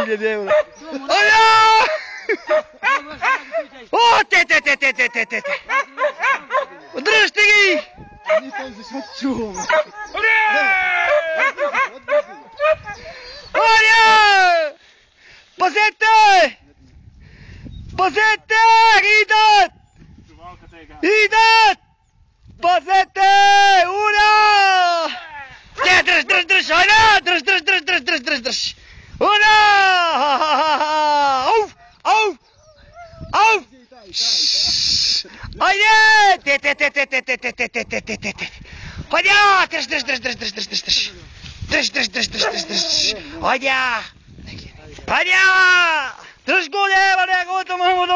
1000 euro. Olha! О, те. Дръжте ги! Оля! Пазете! Пазете! Идат! Пазете! Ура! Дръж! Оля! Дръж! Ура! Ау! Айде! Те! Ходя! Дръж! Ходя! Ходя! Дръж го, не, бе, готово,